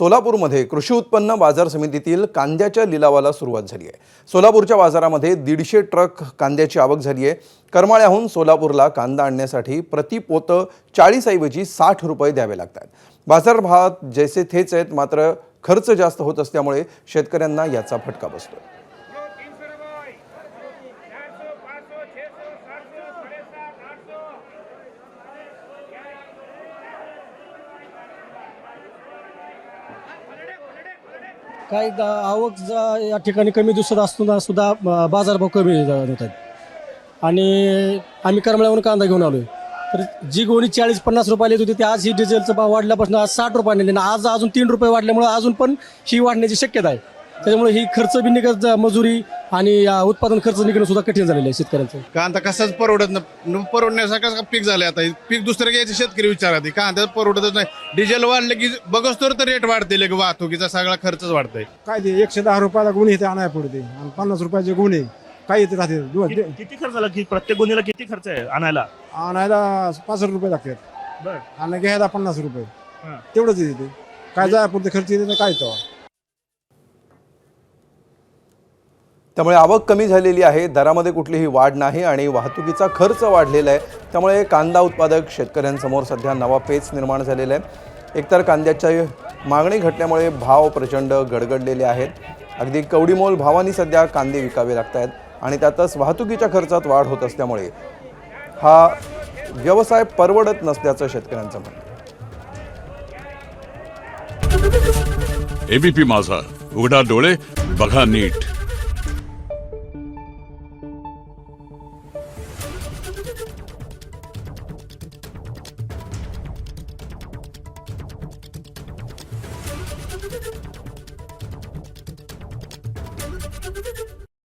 सोलापूरमध्ये कृषी उत्पन्न बाजार समितीतील कांद्याच्या लिलावाला सुरुवात झाली आहे। सोलापूरच्या बाजारामध्ये 150 ट्रक कांद्याची आवक झाली आहे। करमाळ्याहून सोलापूरला कांदा आणण्यासाठी प्रति पोत 40 ऐवजी 60 रुपये द्यावे लागतात। बाजारभावात जैसे थेच आहेत, मात्र खर्च जास्त होत असल्यामुळे शेतकऱ्यांना याचा फटका बसतो। काही आवक या ठिकाणी कमी दिसत असताना सुद्धा बाजारभाव कमी होत आहेत। आणि आम्ही करमाळ्याहून कांदा घेऊन आलोय, तर जी गोणी 40-50 रुपयाला येत होती ती आज ही डिझेलचा भाव वाढल्यापासून आज 60 रुपयाने, आज अजून 3 रुपये वाढल्यामुळे अजून पण ही वाढण्याची शक्यता आहे। त्याच्यामुळे ही खर्च बी निघत, मजुरी आणि उत्पादन खर्च निघणं सुद्धा कठीण झालेलं आहे शेतकऱ्यांचं। कांदा कसाच परवडत न परवडण्यासारखं पीक झालं। आता पीक दुसरं घ्यायचे शेतकरी विचारात कांदा परवडतच नाही। डिझेल वाढलं की बघच तर रेट वाढते, वाहतुकीचा सगळा खर्चच वाढतोय। काय ते 110 रुपयाला गुन्हे इथे आणायला पडते आणि 50 रुपयाचे गुन्हे काय येते राहते। किती खर्च झाला की प्रत्येक गुन्ह्याला किती खर्च आहे आणायला? 65 रुपये लागतात बर आणि घ्यायला 50 रुपये, हां. तेवढंच येते। काय जाय पुरते खर्च येते काय तो। त्यामुळे आवक कमी झालेली आहे, दरामध्ये कुठलीही वाढ नाही आणि वाहतुकीचा खर्च वाढलेला आहे। त्यामुळे कांदा उत्पादक शेतकऱ्यांसमोर सध्या नवा पेच निर्माण झालेला आहे। एकतर कांद्याची मागणी घटल्यामुळे भाव प्रचंड गडगडलेले आहेत। अगदी कवडीमोल भावानी सध्या कांदे विकावे लागत आहेत आणि त्यातच वाहतुकीच्या खर्चात वाढ होत असल्यामुळे हा व्यवसाय परवडत नसल्याचं शेतकऱ्यांचं म्हणणं आहे। एबीपी माझा, उघडा डोळे बघा नीट।